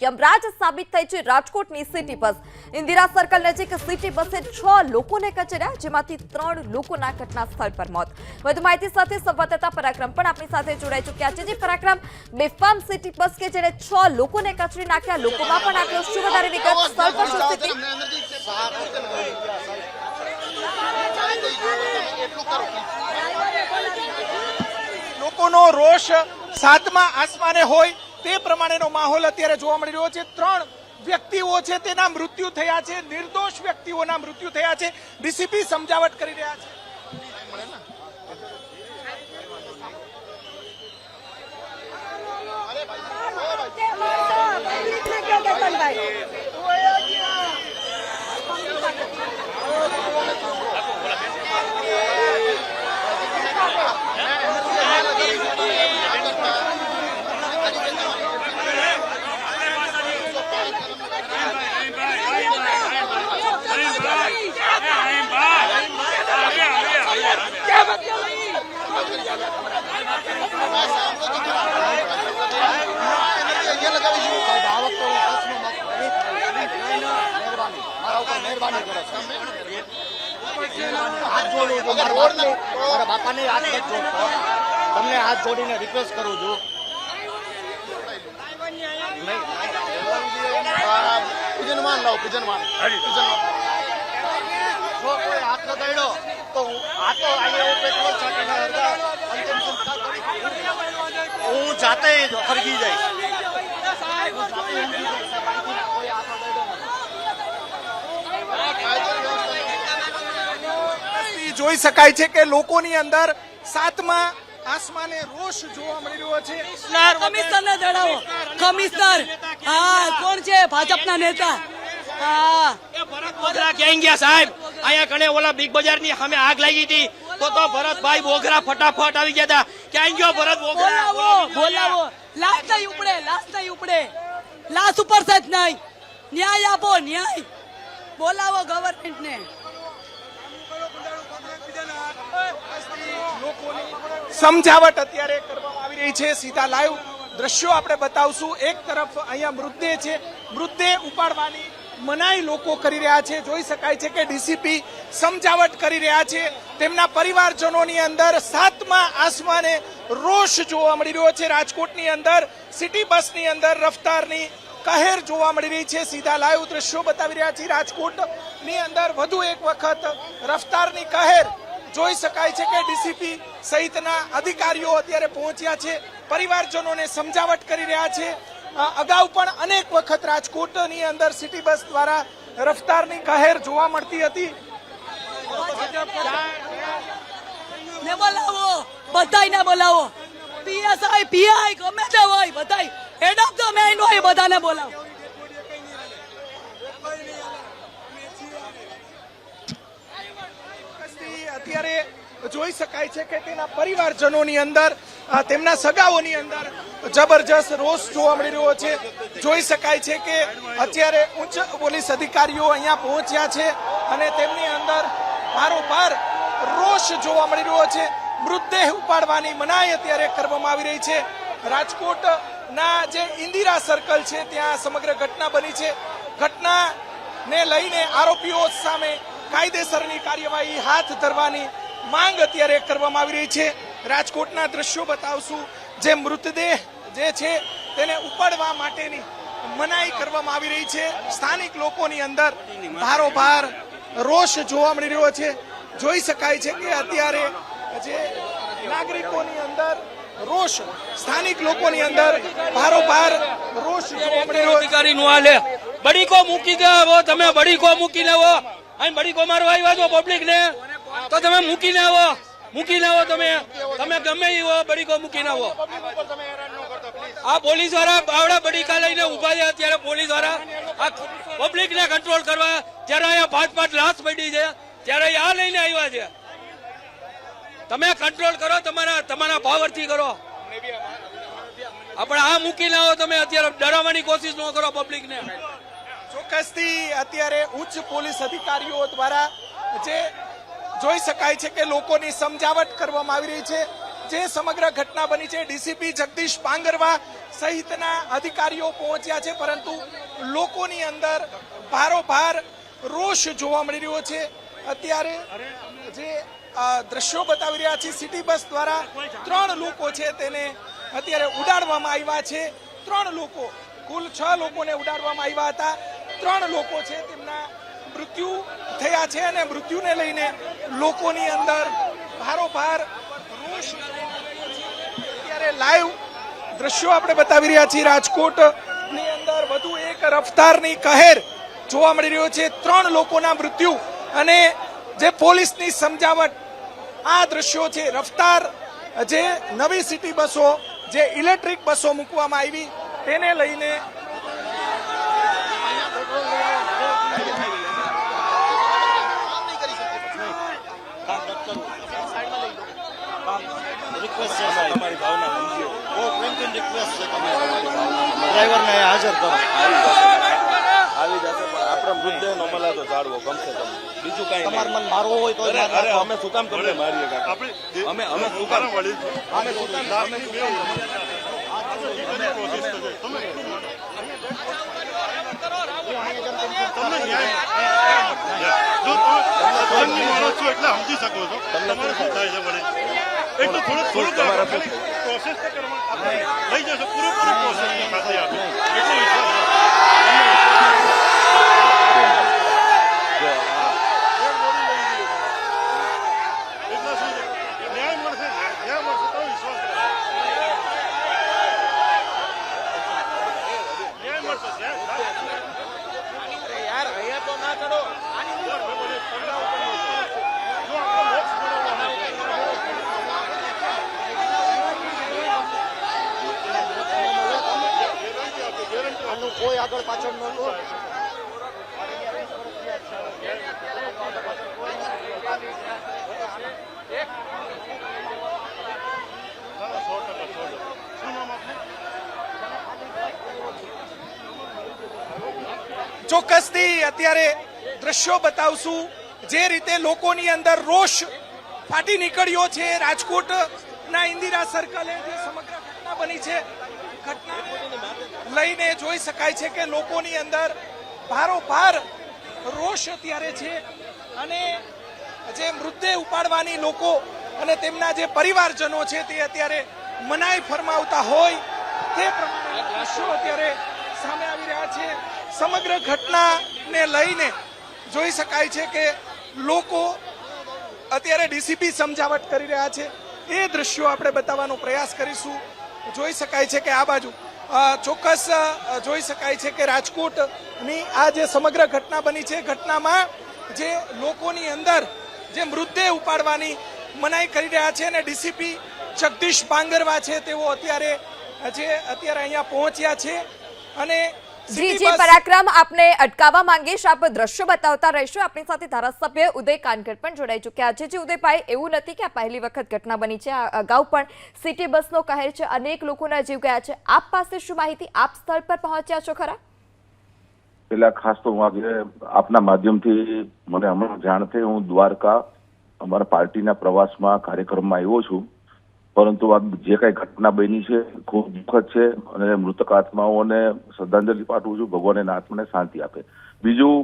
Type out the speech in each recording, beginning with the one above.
યમરાજ સાબિત થઈ છે રાજકોટની સિટી બસ। ઇન્દિરા સર્કલ નજીક સિટી બસે 6 લોકોને કચડ્યા, જેમાંથી 3 લોકોના ઘટના સ્થળ પર મોત। વધુ માહિતી સાથે સંવાદદાતા પરાક્રમ પણ આપણી સાથે જોડાઈ ચૂક્યા છે। જે પરાક્રમ, બેફામ સિટી બસ કે જેણે 6 લોકોને કચડી નાખ્યા, લોકોમાં પણ આક્રોશ। શું વધારે વિગત, સ્થળ પર શું સ્થિતિ? લોકોનો રોષ સાતમા આસમાને હોય તે પ્રમાણેનો માહોલ અત્યારે જોવા મળી રહ્યો છે। 3 વ્યક્તિઓ છે તેના મૃત્યુ થયા છે, નિર્દોષ વ્યક્તિઓના મૃત્યુ થયા છે। ડીસીપી સમજાવટ કરી રહ્યા છે। બાપાને હાથ જોડતો તમને હાથ જોડીને રિક્વેસ્ટ કરું છું। પૂજનમાન લાવો, પૂજનમાન જો કોઈ હાથ લગાડ્યો તો આ તો અહીંયા પેટ્રોલ છાંટીને અંતિમ સંસ્કાર હું જાતે ખરગી જઈશ। જોઈ શકાય છે કે લોકોની અંદર સાતમા આસમાને રોષ જોવા મળી રહ્યો છે। કમિશનરને જણાવો, કમિશનર હા કોણ છે? ભાજપના નેતા હા બોગરા ક્યાં ગયા સાહેબ? અહીંયા કણે ઓલા બિગ બજાર ની સામે આગ લાગી હતી તો ભરતભાઈ બોગરા ફટાફટ આવી ગયા હતા। ક્યાં ગયો ભરત બોગરા? બોલાવો, લાશ નહીં ઉપડે, લાશ નહીં ઉપડે, લાશ ઉપર જ નહીં। ન્યાય આપો, ન્યાય બોલાવો ગવર્નમેન્ટ ને। સમજાવટ અત્યારે કરવામાં આવી રહી છે। સીધા લાઈવ દ્રશ્યો આપણે બતાવશું। એક તરફ અહીંયા મૃતદેહ છે, મૃતદેહ ઉપાડવાની મનાઈ લોકો કરી રહ્યા છે। જોઈ શકાય છે કે ડીસીપી સમજાવટ કરી રહ્યા છે। તેમના પરિવારજનોની અંદર સાતમા આસમાને રોષ જોવા મળી રહ્યો છે। રાજકોટની અંદર સિટી બસની અંદર રફતારની કહેર જોવા મળી રહી છે। સીધા લાઈવ દ્રશ્યો બતાવી રહ્યા છીએ। રાજકોટની અંદર વધુ એક વખત રફતારની કહેર જોઈ શકાય છે કે ડીસીપી સહિતના અધિકારીઓ અત્યારે પહોંચ્યા છે, પરિવારજનોને સમજાવટ કરી રહ્યા છે। અગાઉ પણ અનેક વખત રાજકોટની અંદર સિટી બસ દ્વારા રફતારની કહેર જોવા મળતી હતી। ને બોલાવો, બધાયને બોલાવો, પીએસઆઈ પીઆઈ ગમે તે હોય બધાય, હેડ ઓફ ધ મેન હોય બધાને બોલાવો। અત્યારે જોઈ શકાય છે કે તેના પરિવારજનોની અંદર, તેમના સગાઓની અંદર જબરજસ્ત રોષ જોવા મળી રહ્યો છે। જોઈ શકાય છે કે અત્યારે ઉચ્ચ પોલીસ અધિકારીઓ અહીંયા પહોંચ્યા છે અને તેમની અંદર ભારોભાર રોષ જોવા મળી રહ્યો છે। મૃતદેહ ઉપાડવાની મનાઈ અત્યારે કરવામાં આવી રહી છે। રાજકોટના જે ઇન્દિરા સર્કલ છે ત્યાં સમગ્ર ઘટના બની છે। ઘટનાને લઈને આરોપીઓ સામે કાયદેસરની કાર્યવાહી હાથ ધરવાની માંગ અત્યારે કરવામાં આવી રહી છે। રાજકોટના દ્રશ્યો બતાવશું। જે મૃતદેહ જે છે તેને ઉપાડવા માટેની મનાઈ કરવામાં આવી રહી છે। સ્થાનિક લોકોની અંદર ભારોભાર રોષ જોવા મળી રહ્યો છે। જોઈ શકાય છે કે અત્યારે જે નાગરિકોની અંદર રોષ, સ્થાનિક લોકોની અંદર ભારોભાર રોષ જોવા મળી રહ્યો છે। અધિકારી નું હાલે બડીકો મૂકી દો, તમે બડીકો મૂકીને આવો। અહીં બડીકો મારવા આવ્યા છો પબ્લિક ને તો તમે મૂકીને આવો, મૂકીને આવો। તમે ગમે એ હો, બડીકો મૂકીને આવો। આ પોલીસ વાળા બાવડા બડીકા લઈને ઉભા છે અત્યારે। પોલીસ વાળા આ પબ્લિક ને કંટ્રોલ કરવા, જયારે અહીંયા 5 લાશ પડી છે ત્યારે આ લઈને આવ્યા છે। તમે કંટ્રોલ કરો, તમારા પાવર થી કરો। આપણે આ મૂકીને આવો, તમે અત્યારે ડરાવવાની કોશિશ ન કરો પબ્લિક ને। ચોક્કસથી અત્યારે ઉચ્ચ પોલીસ અધિકારીઓ દ્વારા જે જોઈ શકાય છે કે લોકોની સમજાવટ કરવામાં આવી રહી છે। જે સમગ્ર ઘટના બની છે ડીસીપી જગદીશ પાંગરવા સહિતના અધિકારીઓ પહોંચ્યા છે, પરંતુ લોકોની અંદર ભારોભાર રોષ જોવા મળી રહ્યો છે. અત્યારે જે દ્રશ્યો બતાવી રહ્યા છે, સિટી બસ દ્વારા 3 લોકો છે તેને અત્યારે ઉડાડવામાં આવ્યા છે. 3 લોકો, કુલ 6 લોકોને ઉડાડવામાં આવ્યા હતા. 3 લોકો છે તેમના મૃત્યુ થયા છે અને મૃત્યુને લઈને લોકોની અંદર ભારોભાર રોષ. અત્યારે લાઈવ દ્રશ્યો આપણે બતાવી રહ્યા છીએ. રાજકોટની અંદર વધુ એક રફતારની કહેર જોવા મળી રહ્યો છે. 3 લોકોના મૃત્યુ અને જે પોલીસની સમજાવટ. આ દ્રશ્યો છે રફતાર, જે નવી સિટી બસો, જે ઇલેક્ટ્રિક બસો મૂકવામાં આવી તેને લઈને રિક્વેસ્ટ છે સાહેબ, તમારી ભાવના સમજીએ. બહુ પ્રેમથી રિક્વેસ્ટ છે, તમે ડ્રાઈવરને હાજર કરો. આવી જશે પણ આપણે મૃતદેહનો મળે તો જાળવો ગમશે તમને, બીજું કઈ તમારે મને મારવો હોય તો અરે અમે શું કામ તમને મારીએ કાકા? અમે શું કામ એટલે સમજી શકો છો તમારે શું થાય છે. વળી એટલું થોડું પ્રોસેસ તો કરવા લઈ જશો, પૂરેપૂરી પ્રોસેસ સાથે આપે એટલો વિશ્વાસ. એટલા શું છે, ન્યાય મળશે તો વિશ્વાસ ન્યાય મળશે. યાર અહીંયા તો ના કરો. આનું કોઈ આગળ પાછળ ન લો. ચોક્કસથી અત્યારે દ્રશ્યો બતાવશું. જે રીતે લોકોની અંદર રોષ ફાટી નીકળ્યો છે રાજકોટના ઇન્દિરા સર્કલે જે સમગ્ર ઘટના બની છે, ઘટના લઈને જોઈ શકાય છે કે લોકોની અંદર ભારોભાર રોષ અત્યારે છે. અને જે મૃતદેહ ઉપાડવાની લોકો અને તેમના જે પરિવારજનો છે તે અત્યારે મનાઈ ફરમાવતા હોય તે પ્રમાણે દ્રશ્યો અત્યારે સામે આવી રહ્યા છે. સમગ્ર ઘટનાને લઈને જોઈ શકાય છે કે લોકો અત્યારે ડીસીપી સમજાવટ કરી રહ્યા છે. એ દ્રશ્યો આપણે બતાવવાનો પ્રયાસ કરીશું. જોઈ શકાય છે કે આ બાજુ ચોક્કસ જોઈ શકાય છે કે રાજકોટની આ જે સમગ્ર ઘટના બની છે, ઘટનામાં જે લોકોની અંદર જે મૃતદેહ ઉપાડવાની મનાઈ કરી રહ્યા છે અને ડીસીપી જગદીશ પાંગરવા છે તેઓ અત્યારે અહીંયા પહોંચ્યા છે. અને જી પરાક્રમ, આપને અટકાવવા માંગીશ, આપ દ્રશ્યો બતાવતા રહેશો. આપણી સાથે ધારાસભ્ય ઉદય કાનગર પણ જોડાઈ ચૂક્યા છે. જે ઉદયભાઈ, એવું નથી કે આ પહેલી વખત ઘટના બની છે, અગાઉ પણ સિટી બસનો કહેર છે, અનેક લોકોના જીવ ગયા છે. આપ પાસે શું માહિતી? આપ સ્થળ પર પહોંચ્યા છો ખરા? પેલા ખાસ તો હું આજે આપના માધ્યમથી મને હમણાં જાણ થઈ, હું દ્વારકા અમારા પાર્ટીના પ્રવાસમાં કાર્યક્રમમાં આવ્યો છું, પરંતુ આ જે કઈ ઘટના બની છે ખૂબ દુઃખદ છે અને મૃતક આત્માઓને શ્રદ્ધાંજલિ પાઠવું છું. ભગવાન એના આત્માને શાંતિ આપે. બીજું,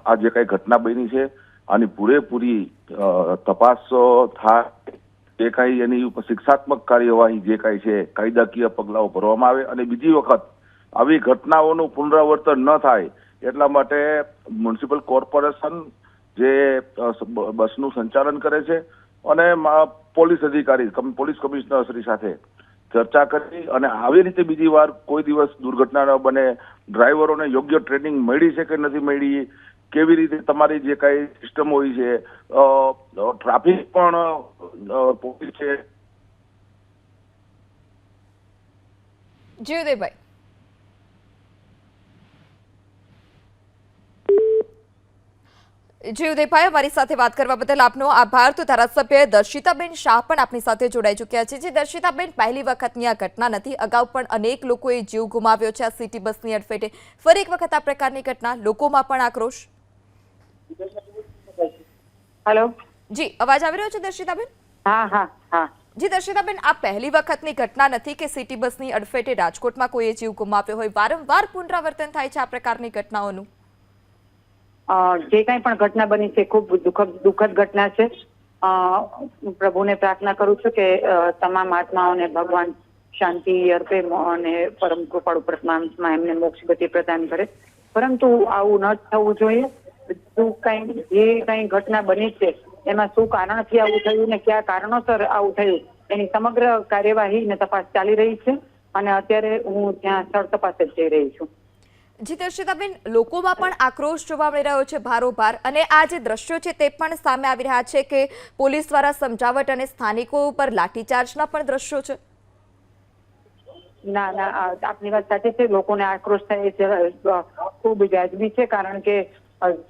આ જે કઈ ઘટના બની છે આની પૂરેપૂરી તપાસ થાય, જે કઈ એની ઉપર શિક્ષાત્મક કાર્યવાહી જે કઈ છે કાયદાકીય પગલાઓ ભરવામાં આવે અને બીજી વખત આવી ઘટનાઓનું પુનરાવર્તન ન થાય એટલા માટે મ્યુનિસિપલ કોર્પોરેશન જે બસનું સંચાલન કરે છે અને પોલીસ અધિકારી, પોલીસ કમિશનર શ્રી સાથે ચર્ચા કરી અને આવી રીતે બીજી વાર કોઈ દિવસ દુર્ઘટના ન બને, ડ્રાઈવરોને યોગ્ય ટ્રેનિંગ મળી છે કે નથી મળી, કેવી રીતે તમારી જે કઈ સિસ્ટમ હોય છે, ટ્રાફિક પણ પોલીસ છે. જી ઉદયભાઈ. જી ઉદયભાઈ, અમારી સાથે વાત કરવા બદલ આપનો આભાર. તો ધારાસભ્ય દર્શિતાબેન શાહ પણ આપણી સાથે જોડાઈ ચૂક્યા છે. જે દર્શિતાબેન, પહેલી વખતની આ ઘટના નથી, અગાઉ પણ અનેક લોકોએ જીવ ગુમાવ્યો છે આ સિટી બસની અડફેટે. ફરી એક વખત આ પ્રકારની ઘટના, લોકોમાં પણ આક્રોશ. હેલો, જી અવાજ આવી રહ્યો છે દર્શિતાબેન? હા હા હા. જી દર્શિતાબેન, આ પહેલી વખતની ઘટના નથી કે સિટી બસની અડફેટે રાજકોટમાં કોઈએ જીવ ગુમાવ્યો હોય. વારંવાર પુનરાવર્તન થાય છે આ પ્રકારની ઘટનાઓનું. જે કાંઈ પણ ઘટના બની છે ખૂબ દુઃખદ ઘટના છે. પ્રભુને પ્રાર્થના કરું છું કે તમામ આત્માઓને ભગવાન શાંતિ અર્પે અને પરમ કૃપાળુ પરમાત્મા એમને મોક્ષ ગતિ પ્રદાન કરે. પરંતુ આવું ન થવું જોઈએ. જે કઈ ઘટના બની છે એમાં શું કારણથી આવું થયું ને કયા કારણોસર આવું થયું એની સમગ્ર કાર્યવાહી ને તપાસ ચાલી રહી છે અને અત્યારે હું ત્યાં સ્થળ તપાસ જ જઈ રહી છું. જી દર્શિતાબેન, લોકોમાં પણ આક્રોશ જોવા મળી રહ્યો છે ભારોભાર, અને આ જે દ્રશ્યો છે તે પણ સામે આવી રહ્યા છે કે પોલીસ દ્વારા સમજાવટ અને સ્થાનિકો ઉપર લાઠીચાર્જના પણ દ્રશ્યો છે. ના, આપની વાત સાચી છે. લોકોને આક્રોશ થાય છે ખૂબ વ્યાજબી છે, કારણ કે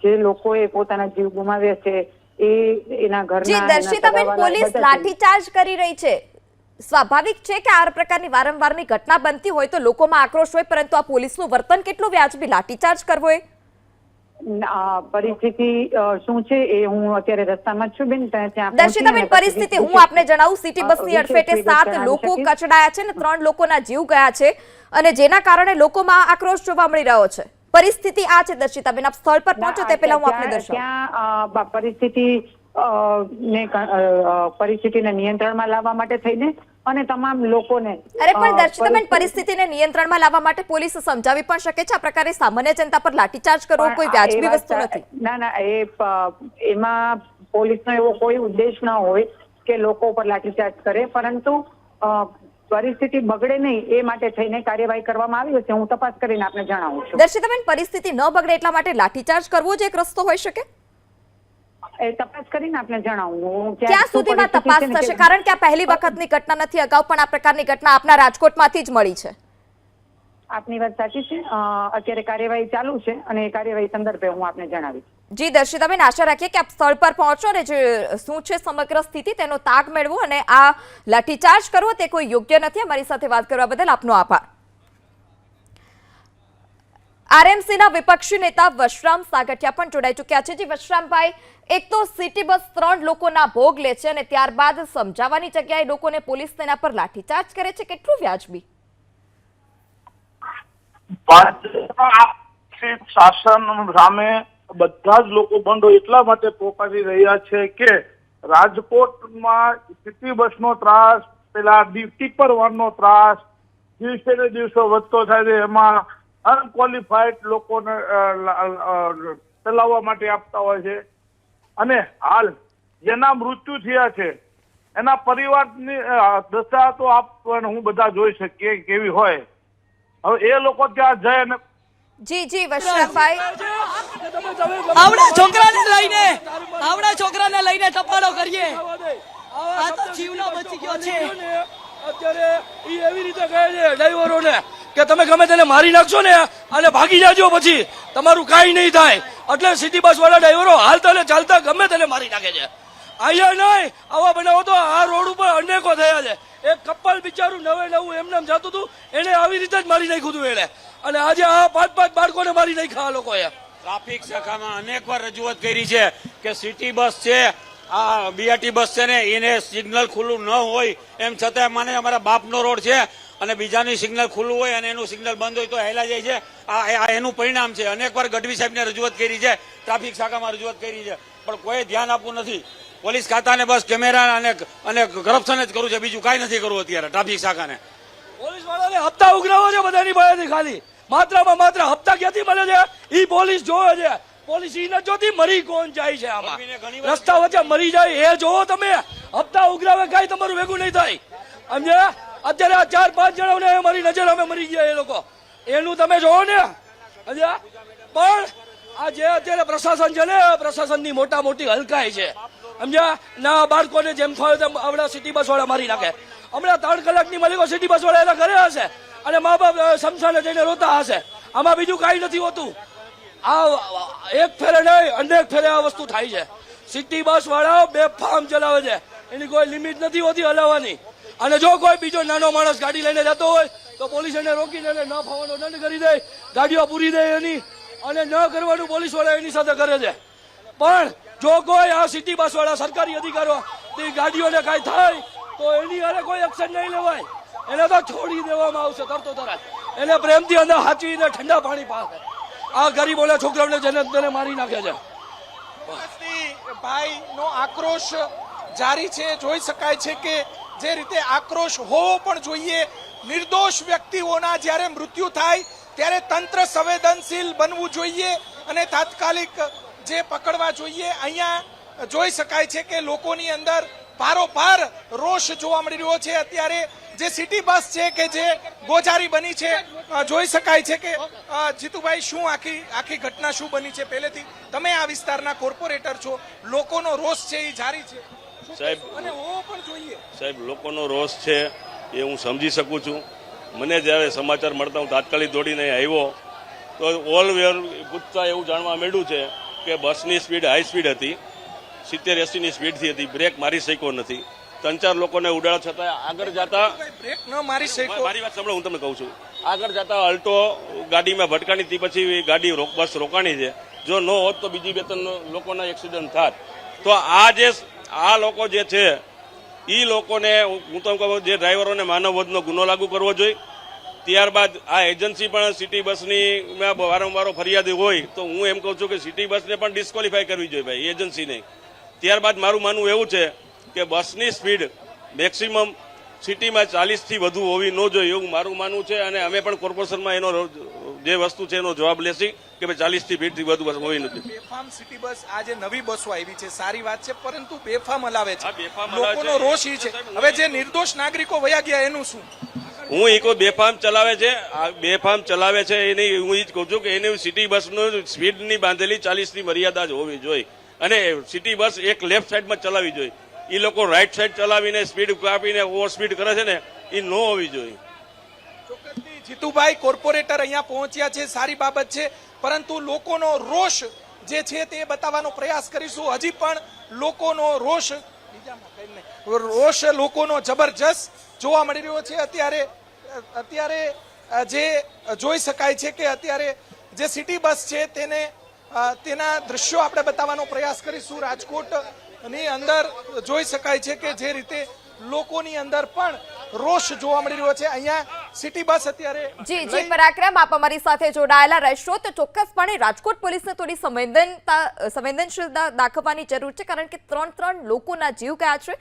જે લોકોએ પોતાના જીવ ગુમાવ્યા છે એના ઘરના. જી દર્શિતાબેન, પોલીસ લાઠીચાર્જ કરી રહી છે. સ્વાભાવિક છે કે આ પ્રકારની વારંવારની ઘટના બનતી હોય તો લોકોમાં આક્રોશ હોય, પરંતુ આ પોલીસનું વર્તન કેટલું વ્યાજબી, લાઠીચાર્જ કરવો એ. પરિસ્થિતિ શું છે એ હું અત્યારે રસ્તામાં જ છું બેન. દર્શિતાબેન, પરિસ્થિતિ હું આપને જણાવું. સિટી બસની અડફેટે 7 લોકો કચડાયા છે અને 3 લોકોના જીવ ગયા છે, અને જેના કારણે લોકોમાં આક્રોશ જોવા મળી રહ્યો છે. પરિસ્થિતિ આ છે દર્શિતાબેન, આપ સ્થળ પર પહોંચો તે પહેલા હું આપને દર્શાવું. ત્યાં પરિસ્થિતિને નિયંત્રણમાં લાવવા માટે થઈને અને તમામ લોકોને. અરે પણ દર્શિતાબેન, પરિસ્થિતિને નિયંત્રણમાં લાવવા માટે પોલીસ સમજાવી પણ શકે છે. આ પ્રકારે સામાન્ય જનતા પર લાઠીચાર્જ કરવો કોઈ વ્યાજબી વસ્તુ નથી. ના, એમાં પોલીસનો એવો કોઈ ઉદ્દેશ ન હોય કે લોકો પર લાઠીચાર્જ કરે, પરંતુ પરિસ્થિતિ બગડે નહીં એ માટે થઈને કાર્યવાહી કરવામાં આવી છે. હું તપાસ કરીને આપને જણાવું છું. દર્શિતાબેન, પરિસ્થિતિ ન બગડે એટલા માટે લાઠીચાર્જ કરવો જ એક રસ્તો હોઈ શકે. એ તપાસ કરીને આપને જણાવું. ક્યાં સુધીમાં તપાસ થશે? કારણ કે આ પહેલી વખતની ઘટના નથી, અગાઉ પણ આ પ્રકારની ઘટના આપના રાજકોટમાંથી જ મળી છે. આપની વાત સાચી છે. અત્યારે કાર્યવાહી ચાલુ છે અને એ કાર્યવાહી સંદર્ભે હું આપને જણાવીશ. જી દર્શિતાબેન, આશા રાખીએ કે આપ સ્થળ પર પહોંચો અને જે શું છે સમગ્ર સ્થિતિ તેનો તાગ મેળવો, અને આ લાઠીચાર્જ કરવો તે કોઈ યોગ્ય નથી. અમારી સાથે વાત કરવા બદલ આપનો આભાર. આરએમસીના વિપક્ષી નેતા વશરામ સાગઠિયા પણ જોડાઈ ચૂક્યા છે. જી વશરામભાઈ, એક તો સિટી બસ 3 લોકોના ભોગ લે છે અને ત્યારબાદ સમજાવવાની જગ્યાએ લોકોને પોલીસ તેના પર લાઠીચાર્જ કરે છે, કેટલું વ્યાજબી? શાસન સામે બધા જ લોકો બંધો એટલા માટે પોકારી રહ્યા છે કે રાજકોટમાં સિટી બસનો ત્રાસ, પેલા ટીપર વાનનો ત્રાસ દિવસે ને દિવસે વધતો થાય છે. એમાં અનક્વોલિફાઈડ લોકોને ચલાવવા માટે આપતા હોય છે, અને હાલ જેના મૃત્યુ થયા છે એના પરિવારની દશા તો હું બધા જોઈ શકીએ કેવી હોય. હવે એ લોકો ત્યાં જાય અને જી વશરામભાઈ, આવડા છોકરાને લઈને ટપાડો કરીએ. આ તો જીવનો બચી ગયો છે. અત્યારે ઈ એવી રીતે કહે છે ડ્રાઈવરોને કે તમે ગમે તેને મારી નાખશો ને અને ભાગી જાજો, પછી તમારું કાંઈ નહીં થાય. એટલે સિટી બસ વાળા ડ્રાઈવરો હાલતા ને ચાલતા ગમે તેને મારી નાખે છે. અહીંયા નહીં, આવા બનાવો તો આ રોડ ઉપર અનેકો થયા છે. એક કપલ બિચારું નવું એમને જતું હતું, એને આવી રીતે જ મારી નાખ્યું હતું એને. અને આજે આ 5 બાળકોને મારી નાખ્યા આ લોકોએ. ટ્રાફિક શાખામાં અનેક વાર રજૂઆત કરી છે કે સિટી બસ છે, આ બીઆરટી બસ છે ને, એને સિગ્નલ ખુલ્લું ન હોય એમ છતાં માને અમારા બાપનો રોડ છે અને બીજાની સિગ્નલ ખુલ્લું હોય અને એનું સિગ્નલ બંધ હોય તો હેલા જાય છે. આ એનું પરિણામ છે. અનેક વાર ગઢવી સાહેબને રજૂઆત કરી છે, ટ્રાફિક શાખામાં રજૂઆત કરી છે, પણ કોઈ ધ્યાન આપવું નથી. પોલીસ ખાતાને બસ કેમેરા અને કરપ્શન જ કરવું છે, બીજું કાંઈ નથી કરવું અત્યારે ટ્રાફિક શાખાને. પોલીસ વાળાને હપ્તા ઉઘરાવો છે બધાની પાસેથી, ખાલી માત્ર હપ્તા ક્યાંથી મળે છે ઈ પોલીસ જોવે છે. પોલીસ ઈ ન જોતી મરી કોણ જાય છે આમાં, રસ્તા વચ્ચે મરી જાય એ જોવો તમે. હપ્તા ઉઘરાવે કાંઈ તમારું ભેગું નહીં થાય, સમજ્યા? અત્યારે આ 4-5 જણાને મારી નજર અમે મરી ગયા એ લોકો, એનું તમે જોવો ને, સમજ્યા? પણ આ જે અત્યારે પ્રશાસન છે ને, પ્રશાસનની મોટી હલકાઈ છે, સમજ્યા? ના બાળકોને જેમ ફાવે તેમ આવડા સિટી બસ વાળા મારી નાખે. હમણાં 3 કલાકની માલિકો સિટી બસ વાળા એના ઘરે હશે અને મા બાપ શમશાને જઈને રોતા હશે. આમાં બીજું કાંઈ નથી હોતું. આ એક ફેરે નહીં, અનેક ફેરે આ વસ્તુ થાય છે. સિટી બસ વાળા બેફામ ચલાવે છે, એની કોઈ લિમિટ નથી હોતી હલાવવાની. અને જો કોઈ બીજો નાનો માણસ ગાડી લઈને જતો હોય તો પોલીસ એને રોકીને ન ફાવવાનો દંડ કરી દે, ગાડીઓ પૂરી દે એની, અને ન કરવાનું પોલીસ વાળા એની સાથે કરે છે. પણ જો કોઈ આ સિટી બસ વાળા સરકારી અધિકારો ગાડીઓને કાંઈ થાય તો એની હારે કોઈ એક્શન નહીં લેવાય, એને તો છોડી દેવામાં આવશે તરતો તરત. એને પ્રેમથી અંદર હાચવીને ઠંડા પાણી પાસે આ ગરીબોને છોકરાઓને જેને મારી નાખે છે. ભાઈ નો આક્રોશ જારી છે. જોઈ શકાય છે કે જે રીતે આક્રોશ હોવો પણ જોઈએ. નિર્દોષ વ્યક્તિઓના જ્યારે મૃત્યુ થાય ત્યારે તંત્ર સંવેદનશીલ બનવું જોઈએ અને તાત્કાલિક જે પકડવા જોઈએ. અહીંયા જોઈ શકાય છે કે લોકોની અંદર પારોપાર રોષ જોવા મળી રહ્યો છે. અત્યારે જે સિટી બસ છે કે જે ગોજારી બની છે, જોઈ શકાય છે કે જીતુભાઈ શું આખી ઘટના શું બની છે? પહેલેથી તમે આ વિસ્તારના કોર્પોરેટર છો, લોકોનો રોષ છે એ જારી છે સાહેબ. અને હોવો પણ જોઈએ. સાહેબ, લોકોનો રોષ છે એ હું સમજી શકું છું. મને જ્યારે સમાચાર મળતા હું તાત્કાલિક દોડીને આવ્યો તો ઓલ વેર પૂછતા એવું જાણવા મળ્યું છે કે બસની સ્પીડ હાઈ સ્પીડ હતી, 70-80ની સ્પીડથી હતી, બ્રેક મારી શક્યો નથી. 3-4 લોકોને ઉડાડ્યા છતાં આગળ જતા બ્રેક ન મારી શક્યો. મારી વાત સાંભળો, હું તમને કહું છું. આગળ જતા અલ્ટો ગાડીમાં ભટકાણી, તે પછી ગાડી બસ રોકાણી છે. જો ન હોત તો બીજી 2-3 લોકોના એક્સિડન્ટ થાત. તો આ લોકો જે છે એ લોકોને હું તો કહું જે ડ્રાઈવરોને માનવવધનો ગુનો લાગુ કરવો જોઈએ. ત્યારબાદ આ એજન્સી પણ સિટી બસની વારંવાર ફરિયાદ હોય તો હું એમ કહું છું કે સિટી બસને પણ ડિસ્કોલિફાય કરવી જોઈએ ભાઈ, એજન્સીને. ત્યારબાદ મારું માનવું એવું છે કે બસની સ્પીડ મેક્સિમમ સિટીમાં 40થી વધુ હોવી ન જોઈએ એવું મારું માનવું છે. અને અમે પણ કોર્પોરેશનમાં એનો જે વસ્તુ છે એનો જવાબ લેશી કે ભાઈ 40થી સ્પીડથી વધુ બસ હોવી નથી. બેફામ સિટી બસ આ જે નવી બસો આવી છે સારી વાત છે, પરંતુ બેફામ હલાવે છે. બેફામ હલાવે છે. લોકોનો રોષ ઈ છે. હવે જે નિર્દોષ નાગરિકો વયા ગયા એનું શું? હું એ કોઈ બેફામ ચલાવે છે, આ બેફામ ચલાવે છે એની હું એ જ કહું છું કે એની સિટી બસનું સ્પીડની બાંધેલી 40ની મર્યાદા જ હોવી જોઈએ અને સિટી બસ એક લેફ્ટ સાઈડમાં ચલાવવી જોઈએ. એ લોકો રાઈટ સાઈડ ચલાવીને સ્પીડ કાપીને ઓવર સ્પીડ કરે છે ને, એ ન હોવી જોઈએ. ચોક્કસથી જીતુભાઈ કોર્પોરેટર અહીંયા પહોંચ્યા છે, સારી બાબત છે, પરંતુ લોકોનો રોષ જે છે તે બતાવવાનો પ્રયાસ કરીશું. હજી પણ લોકોનો રોષ લોકોનો જબરજસ્ત જોવા મળી રહ્યો છે. અત્યારે જે જોઈ શકાય છે કે અત્યારે જે સિટી બસ છે તેના દ્રશ્યો આપણે બતાવવાનો પ્રયાસ કરીશું. રાજકોટની અંદર જોઈ શકાય છે કે જે રીતે લોકોની અંદર પણ રોષ જોવા મળી રહ્યો છે. અહીંયા સિટી બસ અત્યારે જી પરાક્રમ, આપ અમારી સાથે જોડાયેલા રહેશો તો ચોક્કસપણે રાજકોટ પોલીસને થોડી સંવેદનશીલતા દાખવવાની જરૂર છે, કારણ કે 3 લોકોના જીવ ગયા છે.